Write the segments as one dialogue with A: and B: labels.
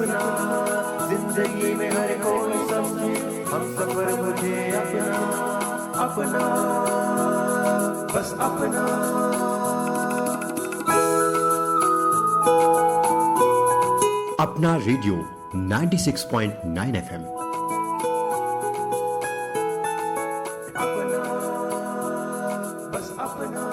A: सपना, जिंदगी में हर कोई समझे हम सफर मुझे अपना, अपना बस अपना।
B: अपना रेडियो 96.9 FM।
A: अपना बस अपना।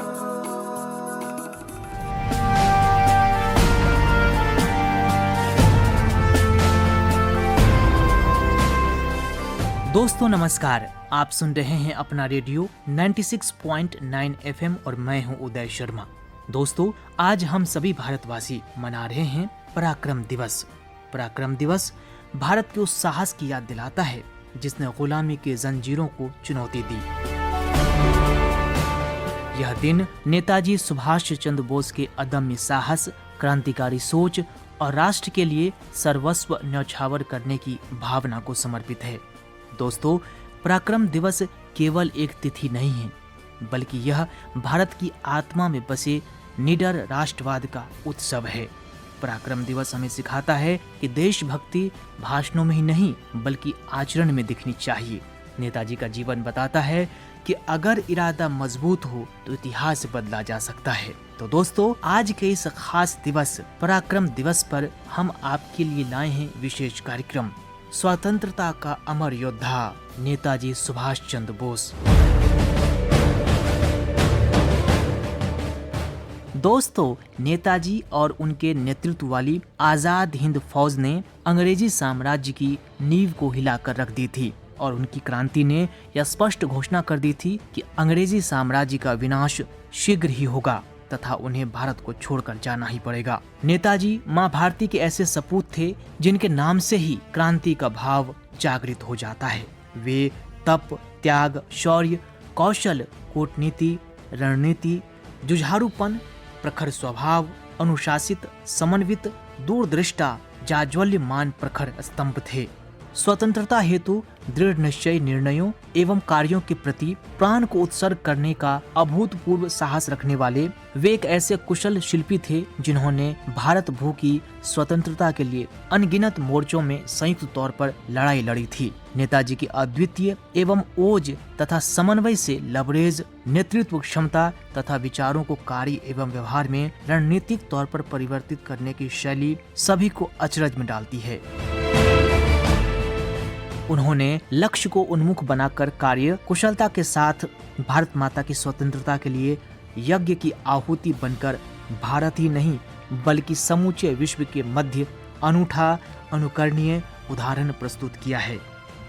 C: दोस्तों नमस्कार, आप सुन रहे हैं अपना रेडियो 96.9 FM और मैं हूं उदय शर्मा। दोस्तों, आज हम सभी भारतवासी मना रहे हैं पराक्रम दिवस। पराक्रम दिवस भारत के उस साहस की याद दिलाता है जिसने गुलामी के जंजीरों को चुनौती दी। यह दिन नेताजी सुभाष चंद्र बोस के अदम्य साहस, क्रांतिकारी सोच और राष्ट्र के लिए सर्वस्व न्यौछावर करने की भावना को समर्पित है। दोस्तों, पराक्रम दिवस केवल एक तिथि नहीं है, बल्कि यह भारत की आत्मा में बसे निडर राष्ट्रवाद का उत्सव है। पराक्रम दिवस हमें सिखाता है कि देशभक्ति भाषणों में ही नहीं बल्कि आचरण में दिखनी चाहिए। नेताजी का जीवन बताता है कि अगर इरादा मजबूत हो तो इतिहास बदला जा सकता है। तो दोस्तों, आज के इस खास दिवस पराक्रम दिवस पर हम आपके लिए लाए हैं विशेष कार्यक्रम स्वतंत्रता का अमर योद्धा नेताजी सुभाष चंद्र बोस। दोस्तों, नेताजी और उनके नेतृत्व वाली आजाद हिंद फौज ने अंग्रेजी साम्राज्य की नींव को हिलाकर रख दी थी और उनकी क्रांति ने यह स्पष्ट घोषणा कर दी थी कि अंग्रेजी साम्राज्य का विनाश शीघ्र ही होगा तथा उन्हें भारत को छोड़कर जाना ही पड़ेगा। नेताजी माँ भारती के ऐसे सपूत थे जिनके नाम से ही क्रांति का भाव जागृत हो जाता है। वे तप, त्याग, शौर्य, कौशल, कूटनीति, रणनीति, जुझारूपन, प्रखर स्वभाव, अनुशासित, समन्वित, दूरदृष्टा, जाज्वल्यमान प्रखर स्तंभ थे। स्वतंत्रता हेतु दृढ़ निश्चय निर्णयों एवं कार्यों के प्रति प्राण को उत्सर्ग करने का अभूतपूर्व साहस रखने वाले वे एक ऐसे कुशल शिल्पी थे जिन्होंने भारत भू की स्वतंत्रता के लिए अनगिनत मोर्चों में संयुक्त तौर पर लड़ाई लड़ी थी। नेताजी की अद्वितीय एवं ओज तथा समन्वय से लबरेज नेतृत्व क्षमता तथा विचारों को कार्य एवं व्यवहार में रणनीतिक तौर पर परिवर्तित करने की शैली सभी को अचरज में डालती है। उन्होंने लक्ष्य को उन्मुख बनाकर कार्य कुशलता के साथ भारत माता की स्वतंत्रता के लिए यज्ञ की आहुति बनकर भारत ही नहीं बल्कि समूचे विश्व के मध्य अनूठा अनुकरणीय उदाहरण प्रस्तुत किया है।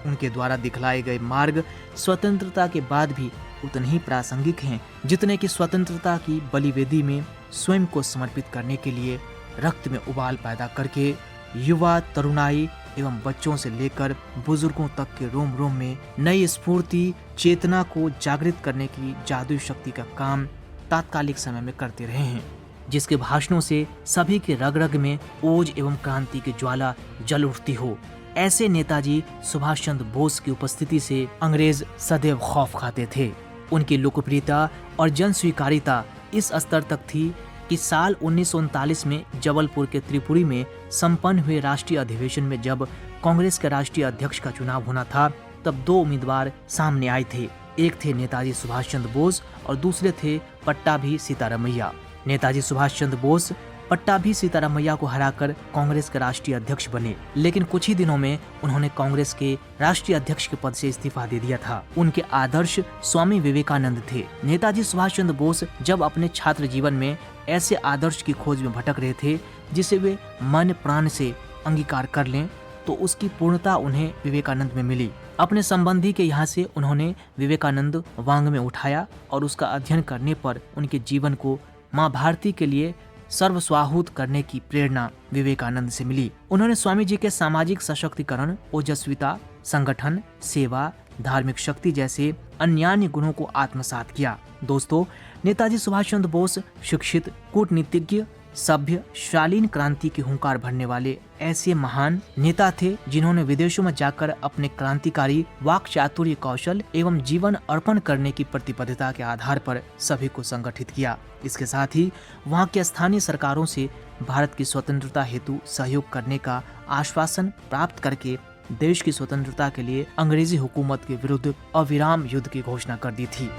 C: उनके द्वारा दिखलाए गए मार्ग स्वतंत्रता के बाद भी उतने ही प्रासंगिक हैं जितने कि स्वतंत्रता की बलिवेदी में स्वयं को समर्पित करने के लिए रक्त में उबाल पैदा करके युवा, तरुणाई एवं बच्चों से लेकर बुजुर्गों तक के रोम रोम में नई स्फूर्ति, चेतना को जागृत करने की जादुई शक्ति का काम तात्कालिक समय में करते रहे हैं, जिसके भाषणों से सभी के रग रग में ओज एवं क्रांति की ज्वाला जल उठती हो। ऐसे नेताजी सुभाष चंद्र बोस की उपस्थिति से अंग्रेज सदैव खौफ खाते थे। उनकी लोकप्रियता और जन स्वीकारिता इस स्तर तक थी कि साल 1939 में जबलपुर के त्रिपुरी में संपन्न हुए राष्ट्रीय अधिवेशन में जब कांग्रेस के राष्ट्रीय अध्यक्ष का चुनाव होना था तब दो उम्मीदवार सामने आए थे। एक थे नेताजी सुभाष चंद्र बोस और दूसरे थे पट्टाभी सीतारामैया। नेताजी सुभाष चंद्र बोस पट्टाभी सीतारामैया को हराकर कांग्रेस के राष्ट्रीय अध्यक्ष बने, लेकिन कुछ ही दिनों में उन्होंने कांग्रेस के राष्ट्रीय अध्यक्ष के पद से इस्तीफा दे दिया था। उनके आदर्श स्वामी विवेकानंद थे। नेताजी सुभाष चंद्र बोस जब अपने छात्र जीवन में ऐसे आदर्श की खोज में भटक रहे थे जिसे वे मन प्राण से अंगीकार कर लें, तो उसकी पूर्णता उन्हें विवेकानंद में मिली। अपने संबंधी के यहाँ से उन्होंने विवेकानंद वांग में उठाया और उसका अध्ययन करने पर उनके जीवन को माँ भारती के लिए सर्वस्वाहूत करने की प्रेरणा विवेकानंद से मिली। उन्होंने स्वामी जी के सामाजिक सशक्तिकरण, ओजस्विता, संगठन, सेवा, धार्मिक शक्ति जैसे अन्यान्य गुणों को आत्मसात किया। दोस्तों, नेताजी सुभाष चंद्र बोस शिक्षित, कूटनीतिज्ञ, सभ्य, शालीन क्रांति की हुंकार भरने वाले ऐसे महान नेता थे जिन्होंने विदेशों में जाकर अपने क्रांतिकारी वाक चातुर्य, कौशल एवं जीवन अर्पण करने की प्रतिबद्धता के आधार पर सभी को संगठित किया। इसके साथ ही वहाँ के स्थानीय सरकारों से भारत की स्वतंत्रता हेतु सहयोग करने का आश्वासन प्राप्त करके देश की स्वतंत्रता के लिए अंग्रेजी हुकूमत के विरुद्ध अविराम युद्ध की घोषणा कर दी थी।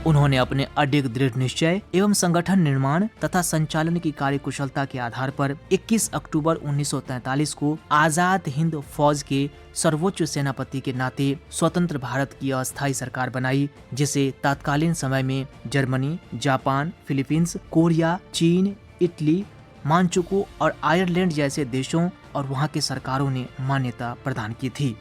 C: उन्होंने अपने अडिग दृढ़ निश्चय एवं संगठन निर्माण तथा संचालन की कार्यकुशलता के आधार पर 21 अक्टूबर 1943 को आजाद हिंद फौज के सर्वोच्च सेनापति के नाते स्वतंत्र भारत की अस्थायी सरकार बनाई, जिसे तत्कालीन समय में जर्मनी, जापान, फिलीपींस, कोरिया, चीन, इटली, मानचुकु और आयरलैंड जैसे देशों और वहां की सरकारों ने मान्यता प्रदान की थी।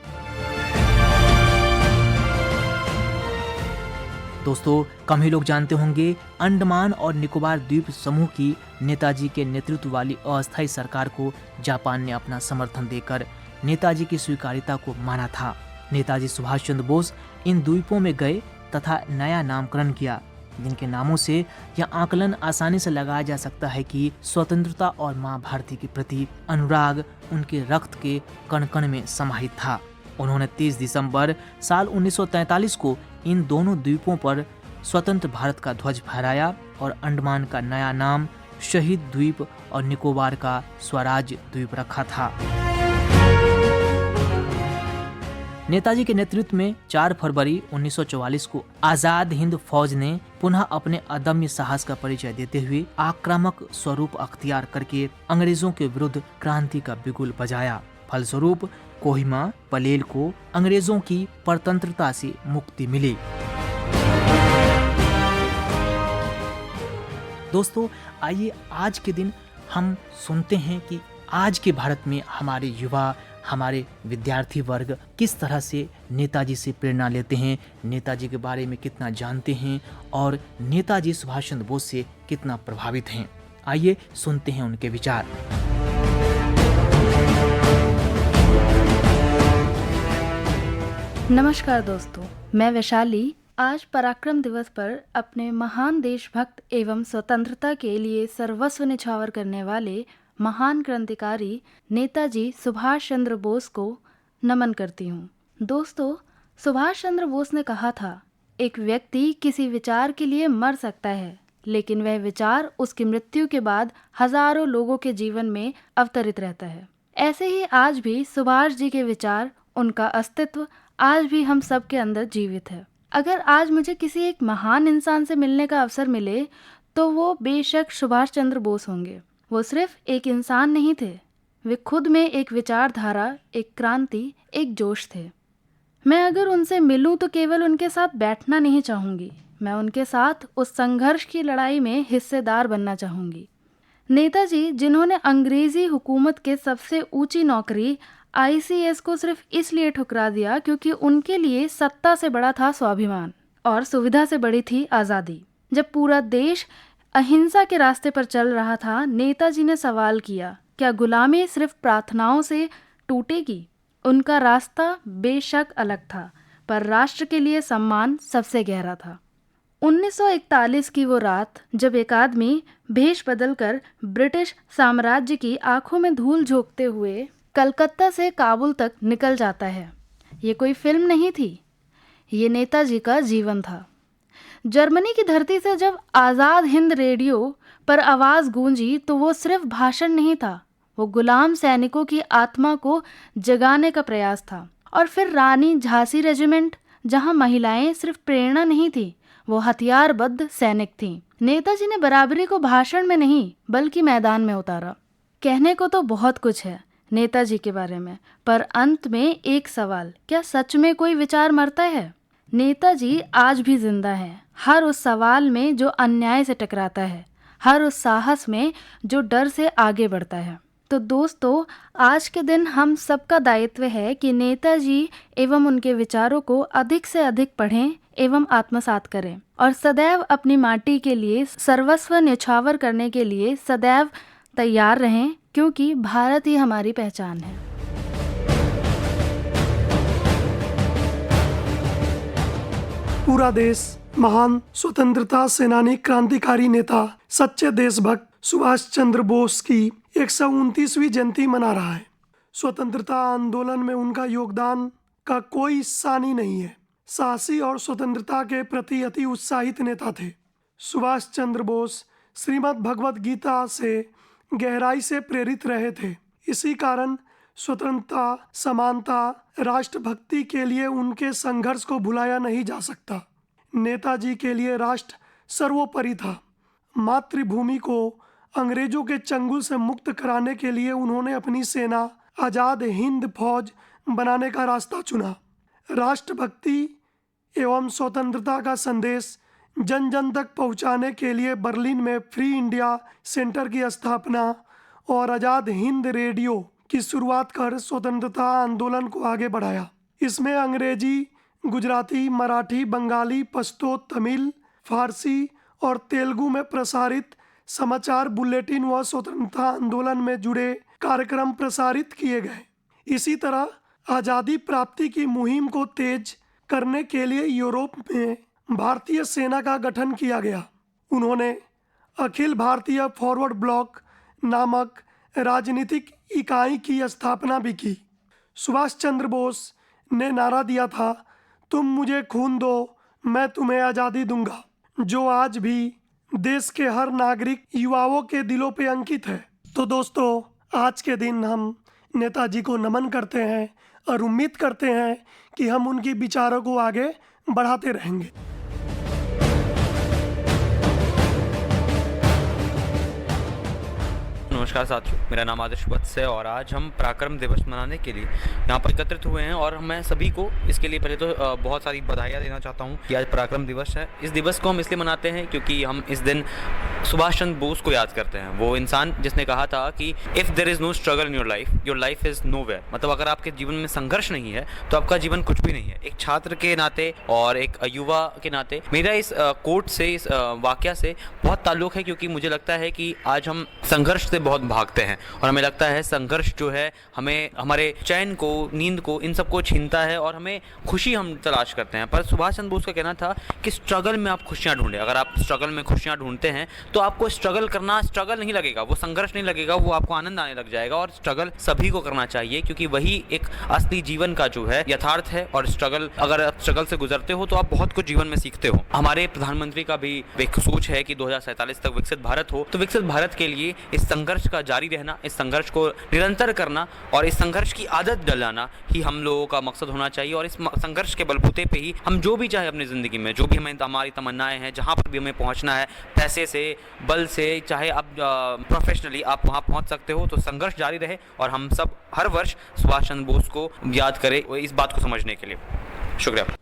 C: दोस्तों, कम ही लोग जानते होंगे, अंडमान और निकोबार द्वीप समूह की नेताजी के नेतृत्व वाली अस्थायी सरकार को जापान ने अपना समर्थन देकर नेताजी की स्वीकार्यता को माना था। नेताजी सुभाष चंद्र बोस इन द्वीपों में गए तथा नया नामकरण किया, जिनके नामों से यह आकलन आसानी से लगाया जा सकता है कि स्वतंत्रता और माँ भारती के प्रति अनुराग उनके रक्त के कण कण में समाहित था। उन्होंने 30 दिसंबर साल 1943 को इन दोनों द्वीपों पर स्वतंत्र भारत का ध्वज फहराया और अंडमान का नया नाम शहीद द्वीप और निकोबार का स्वराज द्वीप रखा था। नेताजी के नेतृत्व में 4 फरवरी 1944 को आजाद हिंद फौज ने पुनः अपने अदम्य साहस का परिचय देते हुए आक्रामक स्वरूप अख्तियार करके अंग्रेजों के विरुद्ध क्रांति का बिगुल बजाया। फलस्वरूप कोहिमा, पलेल को अंग्रेजों की परतंत्रता से मुक्ति मिली। दोस्तों, आइए आज के दिन हम सुनते हैं कि आज के भारत में हमारे युवा, हमारे विद्यार्थी वर्ग किस तरह से नेताजी से प्रेरणा लेते हैं, नेताजी के बारे में कितना जानते हैं और नेताजी सुभाष चंद्र बोस से कितना प्रभावित हैं। आइए सुनते हैं उनके विचार।
D: नमस्कार दोस्तों, मैं वैशाली आज पराक्रम दिवस पर अपने महान देशभक्त एवं स्वतंत्रता के लिए सर्वस्व निछावर करने वाले महान क्रांतिकारी नेताजी सुभाष चंद्र बोस को नमन करती हूँ। दोस्तों, सुभाष चंद्र बोस ने कहा था, एक व्यक्ति किसी विचार के लिए मर सकता है, लेकिन वह विचार उसकी मृत्यु के बाद हजारों लोगों के जीवन में अवतरित रहता है। ऐसे ही आज भी सुभाष जी के विचार, उनका अस्तित्व आज भी हम सब के अंदर जीवित है। अगर आज मुझे किसी एक महान इंसान से मिलने का अवसर मिले तो वो बेशक सुभाष चंद्र बोस होंगे। वो सिर्फ एक इंसान नहीं थे, वे खुद में एक विचारधारा, एक क्रांति, एक जोश थे। मैं अगर उनसे मिलूं तो केवल उनके साथ बैठना नहीं चाहूँगी, मैं उनके साथ उस संघर्ष की लड़ाई में हिस्सेदार बनना चाहूँगी। नेताजी, जिन्होंने अंग्रेजी हुकूमत के सबसे ऊंची नौकरी ICS को सिर्फ इसलिए ठुकरा दिया क्योंकि उनके लिए सत्ता से बड़ा था स्वाभिमान और सुविधा से बड़ी थी आज़ादी। जब पूरा देश अहिंसा के रास्ते पर चल रहा था, नेताजी ने सवाल किया, क्या गुलामी सिर्फ प्रार्थनाओं से टूटेगी? उनका रास्ता बेशक अलग था, पर राष्ट्र के लिए सम्मान सबसे गहरा था। 1941 की वो रात जब एक आदमी भेष बदलकर ब्रिटिश साम्राज्य की आंखों में धूल झोंकते हुए कलकत्ता से काबुल तक निकल जाता है, ये कोई फिल्म नहीं थी, ये नेताजी का जीवन था। जर्मनी की धरती से जब आज़ाद हिंद रेडियो पर आवाज़ गूंजी तो वो सिर्फ भाषण नहीं था, वो गुलाम सैनिकों की आत्मा को जगाने का प्रयास था। और फिर रानी झांसी रेजिमेंट, जहां महिलाएं सिर्फ प्रेरणा नहीं थी, वो हथियारबद्ध सैनिक थीं। नेताजी ने बराबरी को भाषण में नहीं बल्कि मैदान में उतारा। कहने को तो बहुत कुछ है नेताजी के बारे में, पर अंत में एक सवाल, क्या सच में कोई विचार मरता है? नेताजी आज भी जिंदा हैं, हर उस सवाल में जो अन्याय से टकराता है, हर उस साहस में जो डर से आगे बढ़ता है। तो दोस्तों, आज के दिन हम सबका दायित्व है कि नेताजी एवं उनके विचारों को अधिक से अधिक पढ़ें एवं आत्मसात करें और सदैव अपनी माटी के लिए सर्वस्व न्यौछावर करने के लिए सदैव तैयार रहें, क्योंकि भारत ही हमारी पहचान है।
E: पूरा देश महान स्वतंत्रता सेनानी, क्रांतिकारी नेता, सच्चे देशभक्त सुभाष चंद्र बोस की 129वीं जयंती मना रहा है। स्वतंत्रता आंदोलन में उनका योगदान का कोई सानी नहीं है। साहसी और स्वतंत्रता के प्रति अति उत्साहित नेता थे। सुभाष चंद्र बोस श्रीमद् भगवत गीता से गहराई से प्रेरित रहे थे। इसी कारण स्वतंत्रता, समानता, राष्ट्रभक्ति के लिए उनके संघर्ष को भुलाया नहीं जा सकता। नेताजी के लिए राष्ट्र सर्वोपरि था। मातृभूमि को अंग्रेजों के चंगुल से मुक्त कराने के लिए उन्होंने अपनी सेना आज़ाद हिंद फौज बनाने का रास्ता चुना। राष्ट्रभक्ति एवं स्वतंत्रता का संदेश जन जन तक पहुंचाने के लिए बर्लिन में फ्री इंडिया सेंटर की स्थापना और आज़ाद हिंद रेडियो की शुरुआत कर स्वतंत्रता आंदोलन को आगे बढ़ाया। इसमें अंग्रेजी, गुजराती, मराठी, बंगाली, पश्तो, तमिल, फारसी और तेलुगु में प्रसारित समाचार बुलेटिन व स्वतंत्रता आंदोलन में जुड़े कार्यक्रम प्रसारित किए गए। इसी तरह आज़ादी प्राप्ति की मुहिम को तेज करने के लिए यूरोप में भारतीय सेना का गठन किया गया। उन्होंने अखिल भारतीय फॉरवर्ड ब्लॉक नामक राजनीतिक इकाई की स्थापना भी की। सुभाष चंद्र बोस ने नारा दिया था, तुम मुझे खून दो, मैं तुम्हें आज़ादी दूंगा, जो आज भी देश के हर नागरिक युवाओं के दिलों पे अंकित है। तो दोस्तों, आज के दिन हम नेताजी को नमन करते हैं और उम्मीद करते हैं कि हम उनके विचारों को आगे बढ़ाते रहेंगे।
F: नमस्कार साथियों, मेरा नाम आदर्श वत्स है और आज हम पराक्रम दिवस मनाने के लिए यहाँ पर एकत्रित हुए हैं और मैं सभी को इसके लिए पहले तो बहुत सारी बधाइयाँ देना चाहता हूँ कि आज पराक्रम दिवस है। इस दिवस को हम इसलिए मनाते हैं क्योंकि हम इस दिन सुभाष चंद्र बोस को याद करते हैं। वो इंसान जिसने कहा था कि if there is no struggle in your life is nowhere. मतलब अगर आपके जीवन में संघर्ष नहीं है तो आपका जीवन कुछ भी नहीं है। एक छात्र के नाते और एक युवा के नाते मेरा इस कोट से, इस वाक्य से बहुत ताल्लुक़ है, क्योंकि मुझे लगता है कि आज हम संघर्ष से बहुत भागते हैं और हमें लगता है संघर्ष जो है हमें हमारे चैन को, नींद को, इन सबको छीनता है और हमें खुशी हम तलाश करते हैं। पर सुभाष चंद्र बोस का कहना था कि स्ट्रगल में आप खुशियाँ ढूंढें। अगर आप स्ट्रगल में खुशियाँ ढूंढते हैं तो आपको स्ट्रगल करना स्ट्रगल नहीं लगेगा, वो संघर्ष नहीं लगेगा, वो आपको आनंद आने लग जाएगा। और स्ट्रगल सभी को करना चाहिए क्योंकि वही एक असली जीवन का जो है यथार्थ है। और स्ट्रगल, अगर आप स्ट्रगल से गुजरते हो तो आप बहुत कुछ जीवन में सीखते हो। हमारे प्रधानमंत्री का भी एक सोच है कि 2047 तक विकसित भारत हो। तो विकसित भारत के लिए इस संघर्ष का जारी रहना, इस संघर्ष को निरंतर करना और इस संघर्ष की आदत डलाना ही हम लोगों का मकसद होना चाहिए। और इस संघर्ष के बलबूते पे ही हम जो भी चाहे अपनी ज़िंदगी में, जो भी हमारी तमन्नाएं हैं, जहाँ पर भी हमें पहुँचना है, पैसे से, बल से, चाहे आप प्रोफेशनली आप वहाँ पहुँच सकते हो। तो संघर्ष जारी रहे और हम सब हर वर्ष सुभाष चंद्र बोस को याद करें इस बात को समझने के लिए। शुक्रिया।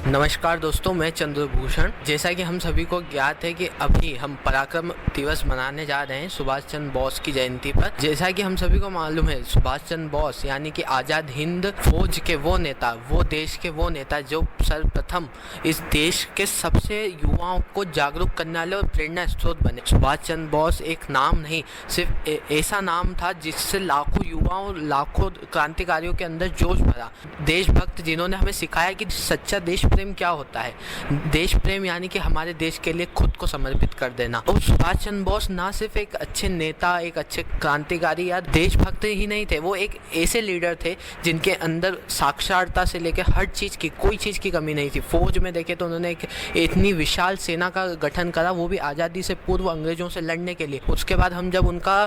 G: नमस्कार दोस्तों, मैं चंद्रभूषण। जैसा कि हम सभी को ज्ञात है कि अभी हम पराक्रम दिवस मनाने जा रहे हैं सुभाष चंद्र बोस की जयंती पर। जैसा कि हम सभी को मालूम है, सुभाष चंद्र बोस यानी कि आज़ाद हिंद फौज के वो नेता, वो देश के वो नेता जो सर्वप्रथम इस देश के सबसे युवाओं को जागरूक करने वाले और प्रेरणा स्रोत बने। सुभाष चंद्र बोस एक नाम नहीं, सिर्फ ऐसा नाम था जिससे लाखों युवाओं, लाखों क्रांतिकारियों के अंदर जोश भरा। देशभक्त जिन्होंने हमें सिखाया कि सच्चा देश प्रेम क्या होता है। देश प्रेम यानी कि हमारे देश के लिए खुद को समर्पित कर देना। और सुभाष चंद्र बोस ना सिर्फ एक अच्छे नेता, एक अच्छे क्रांतिकारी या देशभक्त ही नहीं थे, वो एक ऐसे लीडर थे जिनके अंदर साक्षरता से लेकर हर चीज़ की, कोई चीज़ की कमी नहीं थी। फौज में देखे तो उन्होंने एक इतनी विशाल सेना का गठन करा, वो भी आज़ादी से पूर्व अंग्रेजों से लड़ने के लिए। उसके बाद हम जब उनका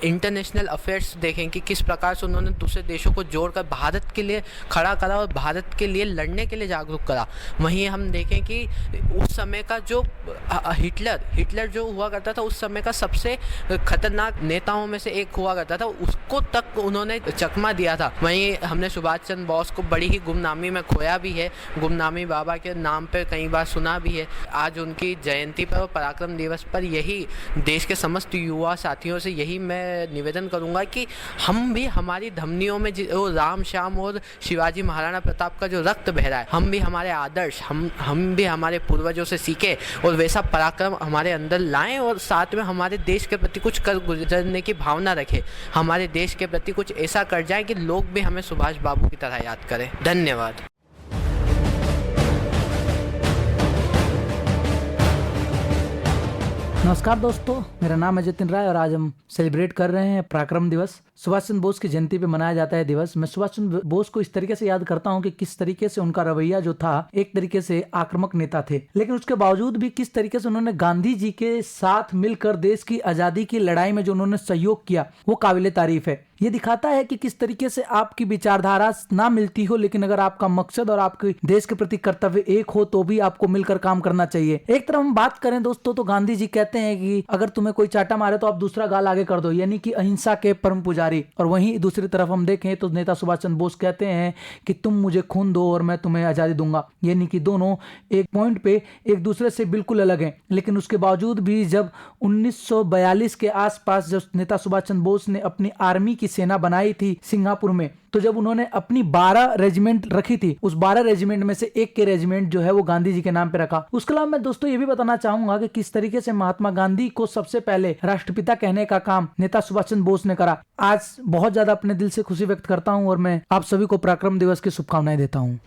G: इंटरनेशनल अफेयर्स देखें कि किस प्रकार से उन्होंने दूसरे देशों को जोड़कर भारत के लिए खड़ा करा और भारत के लिए लड़ने के लिए जागरूक करा। वहीं हम देखें कि उस समय का जो हिटलर जो हुआ करता था, उस समय का सबसे खतरनाक नेताओं में से एक हुआ करता था, उसको तक उन्होंने चकमा दिया था। वहीं हमने सुभाष चंद्र बोस को बड़ी ही गुमनामी में खोया भी है, गुमनामी बाबा के नाम पर कई बार सुना भी है। आज उनकी जयंती पर और पराक्रम दिवस पर यही देश के समस्त युवा साथियों से यही मैं निवेदन करूंगा कि हम भी हमारी धमनियों में जो राम, श्याम और शिवाजी महाराणा प्रताप का जो रक्त बह रहा है, हम भी हमारे आदर्श, हम भी हमारे पूर्वजों से सीखें और वैसा पराक्रम हमारे अंदर लाएं और साथ में हमारे देश के प्रति कुछ कर गुजरने की भावना रखें। हमारे देश के प्रति कुछ ऐसा कर जाए कि लोग भी हमें सुभाष बाबू की तरह याद करें। धन्यवाद।
H: नमस्कार दोस्तों, मेरा नाम है जतिन राय और आज हम सेलिब्रेट कर रहे हैं पराक्रम दिवस। सुभाष चंद्र बोस की जयंती पे मनाया जाता है दिवस, मैं सुभाष चंद्र बोस को इस तरीके से याद करता हूँ कि किस तरीके से उनका रवैया जो था, एक तरीके से आक्रामक नेता थे, लेकिन उसके बावजूद भी किस तरीके से उन्होंने गांधी जी के साथ मिलकर देश की आजादी की लड़ाई में जो उन्होंने सहयोग किया वो काबिले तारीफ है। ये दिखाता है कि किस तरीके से आपकी विचारधारा ना मिलती हो, लेकिन अगर आपका मकसद और आपके देश के प्रति कर्तव्य एक हो तो भी आपको मिलकर काम करना चाहिए। एक तरफ हम बात करें दोस्तों तो गांधी जी कहते हैं कि अगर तुम्हें कोई चाटा मारे तो आप दूसरा गाल आगे कर दो, यानी कि अहिंसा के परम पुजारी। और वहीं दूसरी तरफ हम देखें तो नेता सुभाष चंद्र बोस कहते हैं कि तुम मुझे खून दो और मैं तुम्हें आजादी दूंगा, यानी कि दोनों एक पॉइंट पे एक दूसरे से बिल्कुल अलग हैं। लेकिन उसके बावजूद भी जब 1942 के आसपास जब नेता सुभाष चंद्र बोस ने अपनी आर्मी की सेना बनाई थी सिंगापुर में, तो जब उन्होंने अपनी 12 रेजिमेंट रखी थी, उस 12 रेजिमेंट में से एक के रेजिमेंट जो है वो गांधी जी के नाम पे रखा। उसके अलावा मैं दोस्तों ये भी बताना चाहूंगा कि किस तरीके से महात्मा गांधी को सबसे पहले राष्ट्रपिता कहने का काम नेता सुभाष चंद्र बोस ने करा। आज बहुत ज्यादा अपने दिल से खुशी व्यक्त करता हूँ और मैं आप सभी को पराक्रम दिवस की शुभकामनाएं देता हूँ।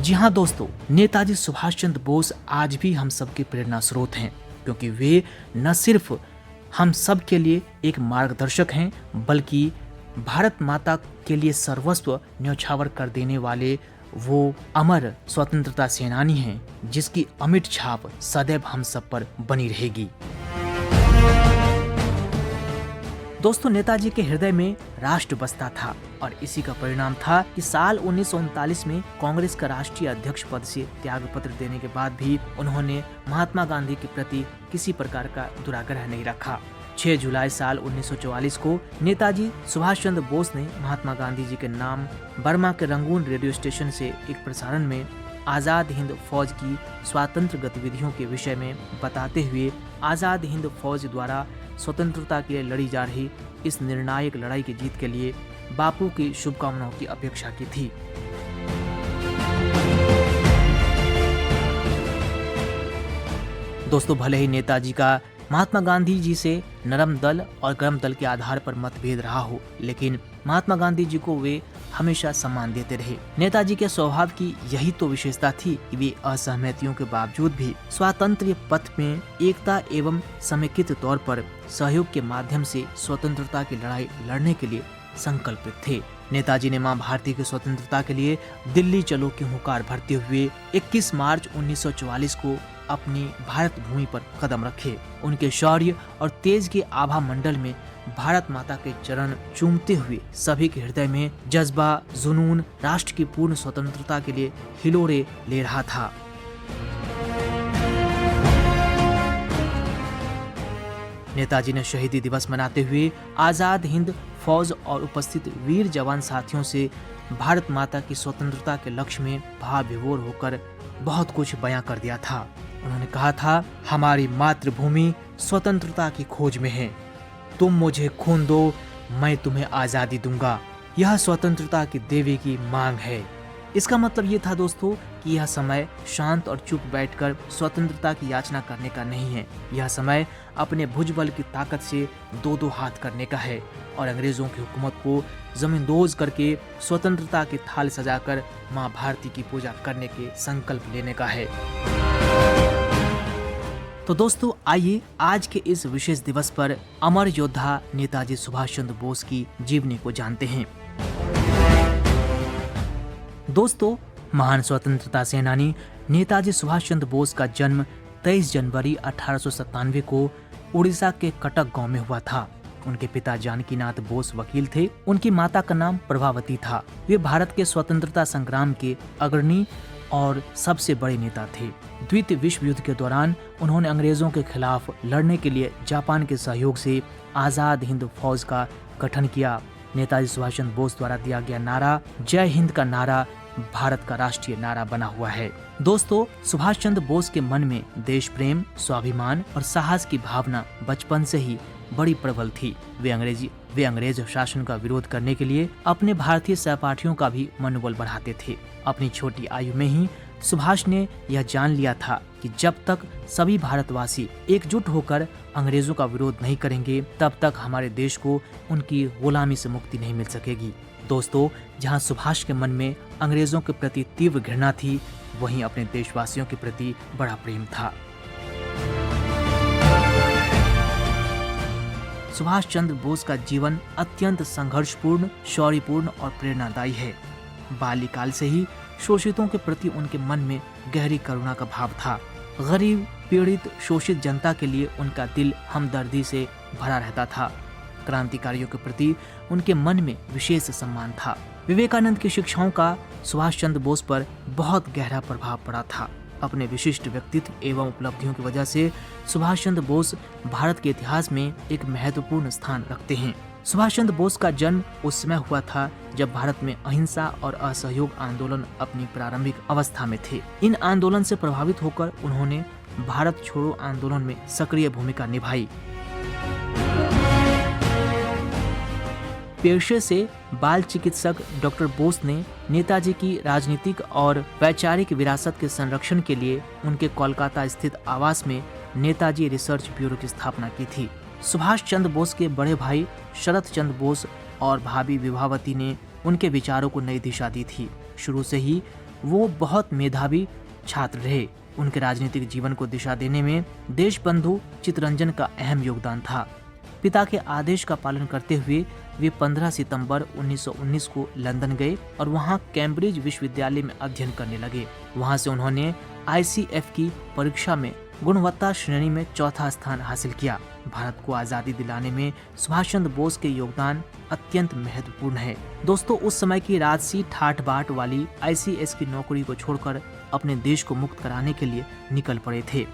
C: जी हाँ दोस्तों, नेताजी सुभाष चंद्र बोस आज भी हम सबके प्रेरणा स्रोत हैं, क्योंकि वे न सिर्फ हम सब के लिए एक मार्गदर्शक हैं, बल्कि भारत माता के लिए सर्वस्व न्यौछावर कर देने वाले वो अमर स्वतंत्रता सेनानी हैं, जिसकी अमिट छाप सदैव हम सब पर बनी रहेगी। दोस्तों, नेताजी के हृदय में राष्ट्र बसता था और इसी का परिणाम था कि साल 1939 में कांग्रेस का राष्ट्रीय अध्यक्ष पद से त्याग पत्र देने के बाद भी उन्होंने महात्मा गांधी के प्रति किसी प्रकार का दुराग्रह नहीं रखा। 6 जुलाई साल 1944 को नेताजी सुभाष चंद्र बोस ने महात्मा गांधी जी के नाम बर्मा के रंगून रेडियो स्टेशन से एक प्रसारण में आज़ाद हिंद फौज की स्वतंत्र गतिविधियों के विषय में बताते हुए आज़ाद हिंद फौज द्वारा स्वतंत्रता के लिए लड़ी जा रही इस निर्णायक लड़ाई की जीत के लिए बापू की शुभकामनाओं की अपेक्षा की थी। दोस्तों, भले ही नेताजी का महात्मा गांधी जी से नरम दल और गर्म दल के आधार पर मतभेद रहा हो, लेकिन महात्मा गांधी जी को वे हमेशा सम्मान देते रहे। नेताजी के स्वभाव की यही तो विशेषता थी कि वे असहमतियों के बावजूद भी स्वातंत्र्य पथ में एकता एवं समेकित तौर पर सहयोग के माध्यम से स्वतंत्रता की लड़ाई लड़ने के लिए संकल्पित थे। नेताजी ने मां भारती की स्वतंत्रता के लिए दिल्ली चलो की हुंकार भरते हुए 21 मार्च 1944 को अपनी भारत भूमि पर कदम रखे। उनके शौर्य और तेज के आभा मंडल में भारत माता के चरण चूमते हुए सभी के हृदय में जज्बा जुनून राष्ट्र की पूर्ण स्वतंत्रता के लिए हिलोरे ले रहा था। नेताजी ने शहीदी दिवस मनाते हुए आजाद हिंद फौज और उपस्थित वीर जवान साथियों से भारत माता की स्वतंत्रता के लक्ष्य में भाव विभोर होकर बहुत कुछ बयां कर दिया था। उन्होंने कहा था, हमारी मातृभूमि स्वतंत्रता की खोज में है, तुम मुझे खून दो, मैं तुम्हें आजादी दूंगा, यह स्वतंत्रता की देवी की मांग है। इसका मतलब ये था दोस्तों कि यह समय शांत और चुप बैठकर स्वतंत्रता की याचना करने का नहीं है। यह समय अपने भुजबल की ताकत से दो दो हाथ करने का है और अंग्रेजों की हुकूमत को जमींदोज करके स्वतंत्रता की थाल सजाकर मां भारती की पूजा करने के संकल्प लेने का है। तो दोस्तों, आइए आज के इस विशेष दिवस पर अमर योद्धा नेताजी सुभाष चंद्र बोस की जीवनी को जानते हैं। दोस्तों, महान स्वतंत्रता सेनानी नेताजी सुभाष चंद्र बोस का जन्म 23 जनवरी 1897 को उड़ीसा के कटक गांव में हुआ था। उनके पिता जानकीनाथ बोस वकील थे। उनकी माता का नाम प्रभावती था। वे भारत के स्वतंत्रता संग्राम के अग्रणी और सबसे बड़े नेता थे। द्वितीय विश्व युद्ध के दौरान उन्होंने अंग्रेजों के खिलाफ लड़ने के लिए जापान के सहयोग से आजाद हिंद फौज का गठन किया। नेताजी सुभाष चंद्र बोस द्वारा दिया गया नारा जय हिंद का नारा भारत का राष्ट्रीय नारा बना हुआ है। दोस्तों, सुभाष चंद्र बोस के मन में देश प्रेम, स्वाभिमान और साहस की भावना बचपन से ही बड़ी प्रबल थी। वे अंग्रेज शासन का विरोध करने के लिए अपने भारतीय सहपाठियों का भी मनोबल बढ़ाते थे। अपनी छोटी आयु में ही सुभाष ने यह जान लिया था कि जब तक सभी भारतवासी एकजुट होकर अंग्रेजों का विरोध नहीं करेंगे, तब तक हमारे देश को उनकी गुलामी से मुक्ति नहीं मिल सकेगी। दोस्तों, जहां सुभाष के मन में अंग्रेजों के प्रति तीव्र घृणा थी, वहीं अपने देशवासियों के प्रति बड़ा प्रेम था। सुभाष चंद्र बोस का जीवन अत्यंत संघर्षपूर्ण, शौर्यपूर्ण और प्रेरणादायी है। बाल्यकाल से ही शोषितों के प्रति उनके मन में गहरी करुणा का भाव था। गरीब, पीड़ित, शोषित जनता के लिए उनका दिल हमदर्दी से भरा रहता था। क्रांतिकारियों के प्रति उनके मन में विशेष सम्मान था। विवेकानंद की शिक्षाओं का सुभाष चंद्र बोस पर बहुत गहरा प्रभाव पड़ा था। अपने विशिष्ट व्यक्तित्व एवं उपलब्धियों की वजह से सुभाष चंद्र बोस भारत के इतिहास में एक महत्वपूर्ण स्थान रखते हैं। सुभाष चंद्र बोस का जन्म उस समय हुआ था जब भारत में अहिंसा और असहयोग आंदोलन अपनी प्रारंभिक अवस्था में थे। इन आंदोलन से प्रभावित होकर उन्होंने भारत छोड़ो आंदोलन में सक्रिय भूमिका निभाई। पेशे से बाल चिकित्सक डॉक्टर बोस ने नेताजी की राजनीतिक और वैचारिक विरासत के संरक्षण के लिए उनके कोलकाता स्थित आवास में नेताजी रिसर्च ब्यूरो की स्थापना की थी। सुभाष चंद्र बोस के बड़े भाई शरत चंद्र बोस और भाभी विभावती ने उनके विचारों को नई दिशा दी थी। शुरू से ही वो बहुत मेधावी छात्र रहे। उनके राजनीतिक जीवन को दिशा देने में देशबंधु चित्तरंजन का अहम योगदान था। पिता के आदेश का पालन करते हुए वे 15 सितंबर 1919 को लंदन गए और वहां कैम्ब्रिज विश्वविद्यालय में अध्ययन करने लगे। वहां से उन्होंने ICF की परीक्षा में गुणवत्ता श्रेणी में चौथा स्थान हासिल किया। भारत को आजादी दिलाने में सुभाष चंद्र बोस के योगदान अत्यंत महत्वपूर्ण है। दोस्तों, उस समय की राजसी ठाट बाट वाली ICS की नौकरी को छोड़कर अपने देश को मुक्त कराने के लिए निकल पड़े थे।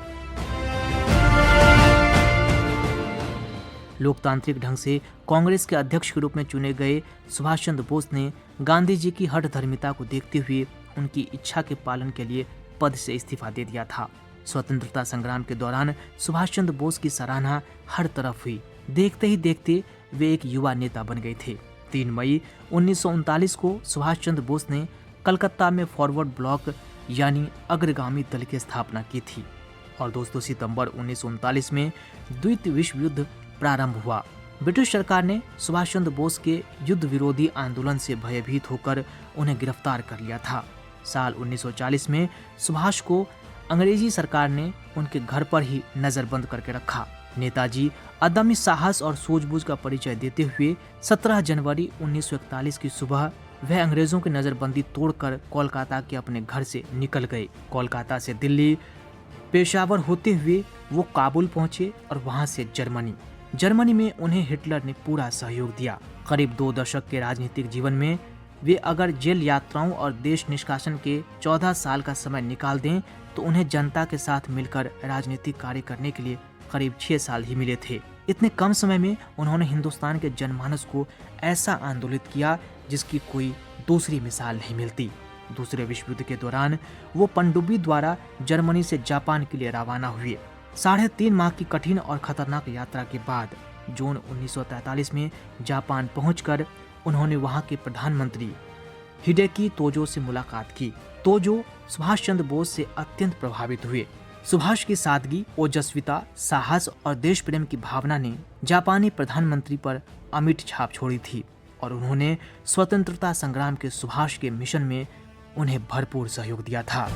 C: लोकतांत्रिक ढंग से कांग्रेस के अध्यक्ष के रूप में चुने गए सुभाष चंद्र बोस ने गांधी जी की हठधर्मिता को देखते हुए उनकी इच्छा के पालन के लिए पद से इस्तीफा दे दिया था। स्वतंत्रता संग्राम के दौरान सुभाष चंद्र बोस की सराहना हर तरफ हुई। देखते ही देखते वे एक युवा नेता बन गए थे। 3 मई 1939 को सुभाष चंद्र बोस ने कलकत्ता में फॉरवर्ड ब्लॉक यानी अग्रगामी दल की स्थापना की थी और दोस्तों सितंबर 1939 में द्वितीय विश्व युद्ध प्रारंभ हुआ। ब्रिटिश सरकार ने सुभाष चंद्र बोस के युद्ध विरोधी आंदोलन से भयभीत होकर उन्हें गिरफ्तार कर लिया था। साल 1940 में सुभाष को अंग्रेजी सरकार ने उनके घर पर ही नजरबंद करके रखा। नेताजी अदम्य साहस और सूझबूझ का परिचय देते हुए 17 जनवरी 1941 की सुबह वह अंग्रेजों की नजरबंदी तोड़कर कोलकाता के अपने घर से निकल गए। कोलकाता से दिल्ली, पेशावर होते हुए वो काबुल पहुंचे और वहां से जर्मनी में उन्हें हिटलर ने पूरा सहयोग दिया। करीब 2 दशक के राजनीतिक जीवन में वे अगर जेल यात्राओं और देश निष्कासन के 14 साल का समय निकाल दें तो उन्हें जनता के साथ मिलकर राजनीतिक कार्य करने के लिए करीब 6 साल ही मिले थे। इतने कम समय में उन्होंने हिंदुस्तान के जनमानस को ऐसा आंदोलित किया जिसकी कोई दूसरी मिसाल नहीं मिलती। दूसरे विश्व युद्ध के दौरान वो पनडुब्बी द्वारा जर्मनी से जापान के लिए रवाना हुए। 3.5 माह की कठिन और खतरनाक यात्रा के बाद जून 1943 में जापान पहुंचकर उन्होंने वहां के प्रधानमंत्री हिडेकी तोजो से मुलाकात की। तोजो सुभाष चंद्र बोस से अत्यंत प्रभावित हुए। सुभाष की सादगी, ओजस्विता, साहस और देश प्रेम की भावना ने जापानी प्रधानमंत्री पर अमिट छाप छोड़ी थी और उन्होंने स्वतंत्रता संग्राम के सुभाष के मिशन में उन्हें भरपूर सहयोग दिया था।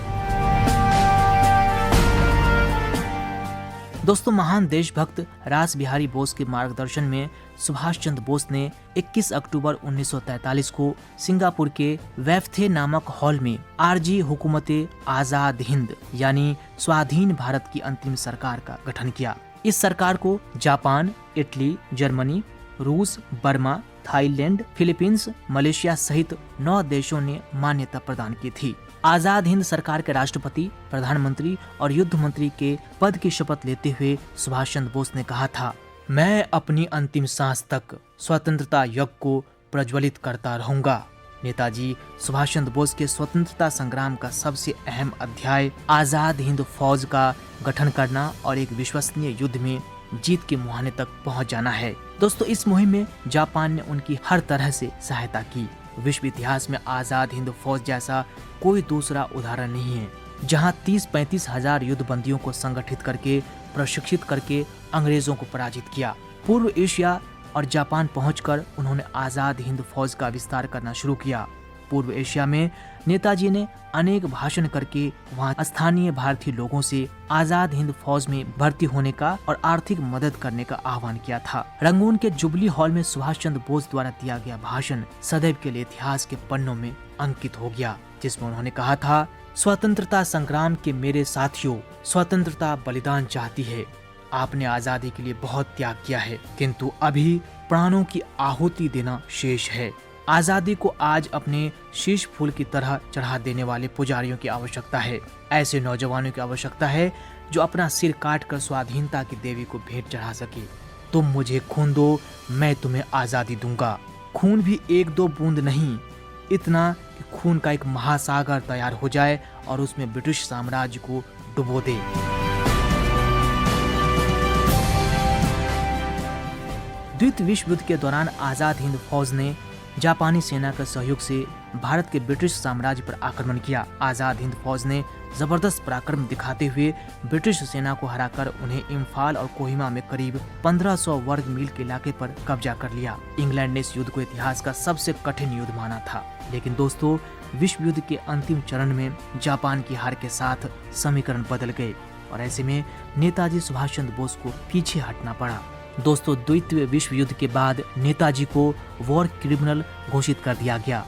C: दोस्तों, महान देशभक्त रास बिहारी बोस के मार्गदर्शन में सुभाष चंद्र बोस ने 21 अक्टूबर 1943 को सिंगापुर के वैफ्थे नामक हॉल में आरजी हुकूमते आजाद हिंद यानी स्वाधीन भारत की अंतिम सरकार का गठन किया। इस सरकार को जापान, इटली, जर्मनी, रूस, बर्मा, थाईलैंड, फिलीपींस, मलेशिया सहित 9 देशों ने मान्यता प्रदान की थी। आजाद हिंद सरकार के राष्ट्रपति, प्रधानमंत्री और युद्ध मंत्री के पद की शपथ लेते हुए सुभाष चंद्र बोस ने कहा था, मैं अपनी अंतिम सांस तक स्वतंत्रता यज्ञ को प्रज्वलित करता रहूंगा। नेताजी सुभाष चंद्र बोस के स्वतंत्रता संग्राम का सबसे अहम अध्याय आजाद हिंद फौज का गठन करना और एक विश्वसनीय युद्ध में जीत के मुहाने तक पहुंच जाना है। दोस्तों, इस मुहिम में जापान ने उनकी हर तरह से सहायता की। विश्व इतिहास में आजाद हिंद फौज जैसा कोई दूसरा उदाहरण नहीं है, जहां 30-35 हजार युद्धबंदियों को संगठित करके प्रशिक्षित करके अंग्रेजों को पराजित किया। पूर्व एशिया और जापान पहुंचकर उन्होंने आजाद हिंद फौज का विस्तार करना शुरू किया। पूर्व एशिया में नेताजी ने अनेक भाषण करके वहां स्थानीय भारतीय लोगों से आजाद हिंद फौज में भर्ती होने का और आर्थिक मदद करने का आह्वान किया था। रंगून के जुबली हॉल में सुभाष चंद्र बोस द्वारा दिया गया भाषण सदैव के लिए इतिहास के पन्नों में अंकित हो गया, जिसमें उन्होंने कहा था, स्वतंत्रता संग्राम के मेरे साथियों, स्वतंत्रता बलिदान चाहती है। आपने आजादी के लिए बहुत त्याग किया है, किंतु अभी प्राणों की आहुति देना शेष है। आजादी को आज अपने शीश फूल की तरह चढ़ा देने वाले पुजारियों की आवश्यकता है। ऐसे नौजवानों की आवश्यकता है जो अपना सिर काट कर स्वाधीनता की देवी को भेंट चढ़ा सके। तुम मुझे खून दो, मैं तुम्हें आजादी दूंगा। खून भी एक दो बूंद नहीं, इतना कि खून का एक महासागर तैयार हो जाए और उसमें ब्रिटिश साम्राज्य को डुबो दे। द्वितीय विश्व युद्ध के दौरान आजाद हिंद फौज ने जापानी सेना के सहयोग से भारत के ब्रिटिश साम्राज्य पर आक्रमण किया। आजाद हिंद फौज ने जबरदस्त पराक्रम दिखाते हुए ब्रिटिश सेना को हराकर उन्हें इम्फाल और कोहिमा में करीब 1500 वर्ग मील के इलाके पर कब्जा कर लिया। इंग्लैंड ने इस युद्ध को इतिहास का सबसे कठिन युद्ध माना था, लेकिन दोस्तों, विश्व युद्ध के अंतिम चरण में जापान की हार के साथ समीकरण बदल गए और ऐसे में नेताजी सुभाष चंद्र बोस को पीछे हटना पड़ा। दोस्तों, द्वितीय विश्व युद्ध के बाद नेताजी को वॉर क्रिमिनल घोषित कर दिया गया।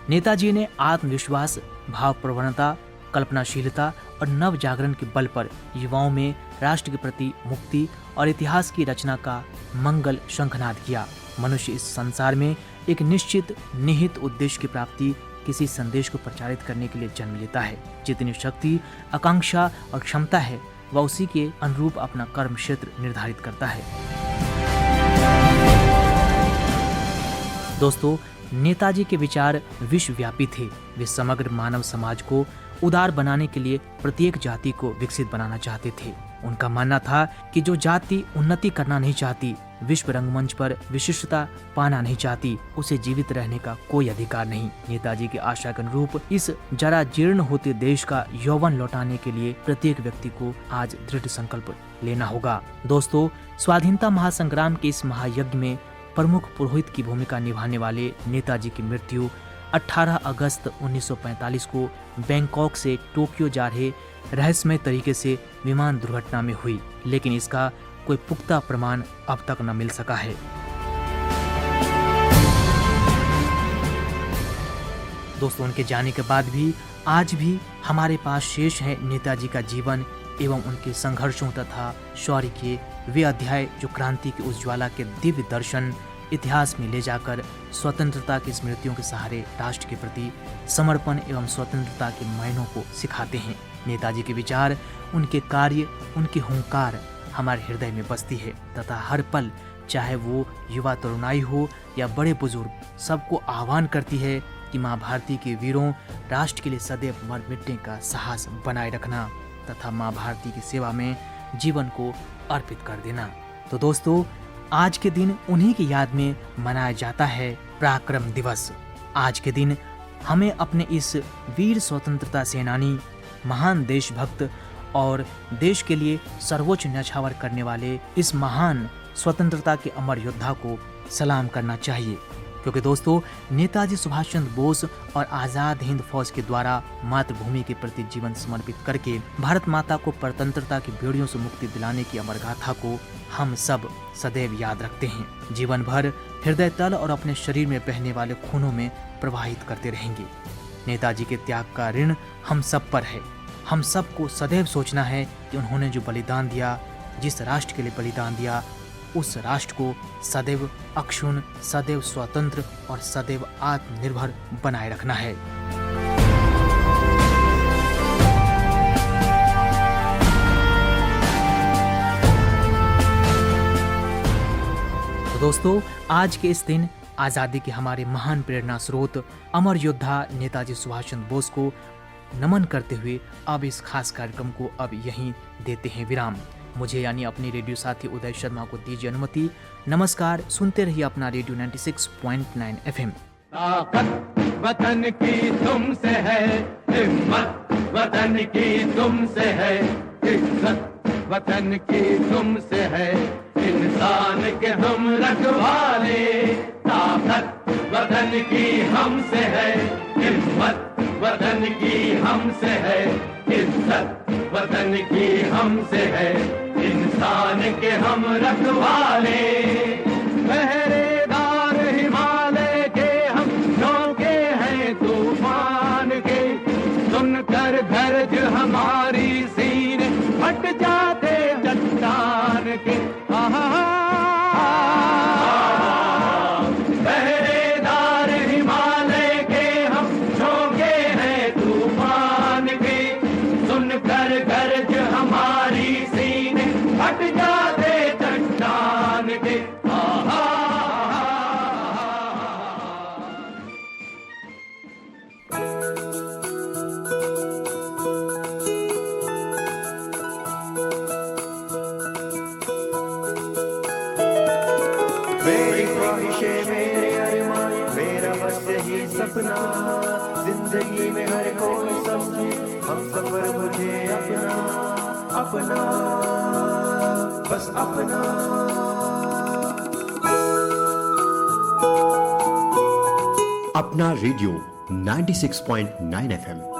C: नेताजी ने आत्मविश्वास, भाव प्रवणता, कल्पनाशीलता और नव जागरण के बल पर युवाओं में राष्ट्र के प्रति मुक्ति और इतिहास की रचना का मंगल शंखनाद किया। मनुष्य इस संसार में एक निश्चित निहित उद्देश्य की प्राप्ति, किसी संदेश को प्रचारित करने के लिए जन्म लेता है। जितनी शक्ति, आकांक्षा और क्षमता है, वह उसी के अनुरूप अपना कर्म क्षेत्र निर्धारित करता है। दोस्तों, नेताजी के विचार विश्वव्यापी थे। वे समग्र मानव समाज को उदार बनाने के लिए प्रत्येक जाति को विकसित बनाना चाहते थे। उनका मानना था कि जो जाति उन्नति करना नहीं चाहती, विश्व रंगमंच पर विशिष्टता पाना नहीं चाहती, उसे जीवित रहने का कोई अधिकार नहीं। नेताजी की आशा के अनुरूप इस जरा जीर्ण होते देश का यौवन लौटाने के लिए प्रत्येक व्यक्ति को आज दृढ़ संकल्प लेना होगा। दोस्तों, स्वाधीनता महासंग्राम के इस महायज्ञ में प्रमुख पुरोहित की भूमिका निभाने वाले नेताजी की मृत्यु 18 अगस्त 1945 को बैंकॉक से टोक्यो जा रहे रहस्यमय तरीके से विमान दुर्घटना में हुई, लेकिन इसका कोई पुख्ता प्रमाण अब तक न मिल सका है। दोस्तों, उनके जाने के बाद भी आज भी हमारे पास शेष है नेताजी का जीवन एवं उनके संघर्षों तथा शौर्य के वे अध्याय जो क्रांति की उज्ज्वला के दिव्य दर्शन इतिहास में ले जाकर स्वतंत्रता की स्मृतियों के सहारे राष्ट्र के प्रति समर्पण एवं स्वतंत्रता के मायनों को सिखाते हैं। नेताजी के विचार, उनके कार्य, उनकी हुंकार हमारे हृदय में बसती है तथा हर पल, चाहे वो युवा तरुणाई हो या बड़े बुजुर्ग, सबको आह्वान करती है कि माँ भारती के वीरों, राष्ट्र के लिए सदैव मर मिटने का साहस बनाए रखना तथा माँ भारती की सेवा में जीवन को अर्पित कर देना। तो दोस्तों, आज के दिन उन्हीं की याद में मनाया जाता है पराक्रम दिवस। आज के दिन हमें अपने इस वीर स्वतंत्रता सेनानी, महान देशभक्त और देश के लिए सर्वोच्च न्यौछावर करने वाले इस महान स्वतंत्रता के अमर योद्धा को सलाम करना चाहिए, क्योंकि दोस्तों, नेताजी सुभाष चंद्र बोस और आजाद हिंद फौज के द्वारा मातृभूमि के प्रति जीवन समर्पित करके भारत माता को परतंत्रता की बेड़ियों से मुक्ति दिलाने की अमर गाथा को हम सब सदैव याद रखते हैं। जीवन भर हृदय तल और अपने शरीर में बहने वाले खूनों में प्रवाहित करते रहेंगे। नेताजी के त्याग का ऋण हम सब पर है। हम सबको सदैव सोचना है कि उन्होंने जो बलिदान दिया, जिस राष्ट्र के लिए बलिदान दिया, उस राष्ट्र को सदैव अक्षुण्ण, सदैव स्वतंत्र और सदैव आत्मनिर्भर बनाए रखना है। तो दोस्तों, आज के इस दिन आजादी के हमारे महान प्रेरणा स्रोत अमर योद्धा नेताजी सुभाष चंद्र बोस को नमन करते हुए अब इस खास कार्यक्रम को अब यहीं देते हैं विराम। मुझे यानी अपने रेडियो साथी उदय शर्मा को दीजिए अनुमति। नमस्कार, सुनते रहिए अपना रेडियो 96.9 FM।
A: ताकत वतन की तुमसे है, हिम्मत वतन की तुमसे है, इज्जत वतन की तुमसे है, इंसान के हम रखवाले, ताकत वतन की हमसे है, हिम्मत वतन की हमसे है, इज्जत वतन की हमसे है, इंसान के हम रखवाले। पहरेदार हिमालय के हम झोंके हैं तूफान के, सुनकर गरज हमारी सीने फट जाते चट्टान के। पहरेदार हिमालय के हम झोंके हैं तूफान के, सुनकर गरज हमारी सीने फट जाते चट्टान के।
I: मेरी ख्वाहिशें मेरे अरमान, मेरा बस यही सपना, जिंदगी में हर कोई समझे हम सफर मुझे अपना, अपना बस अपना।
B: अपना रेडियो 96.9 FM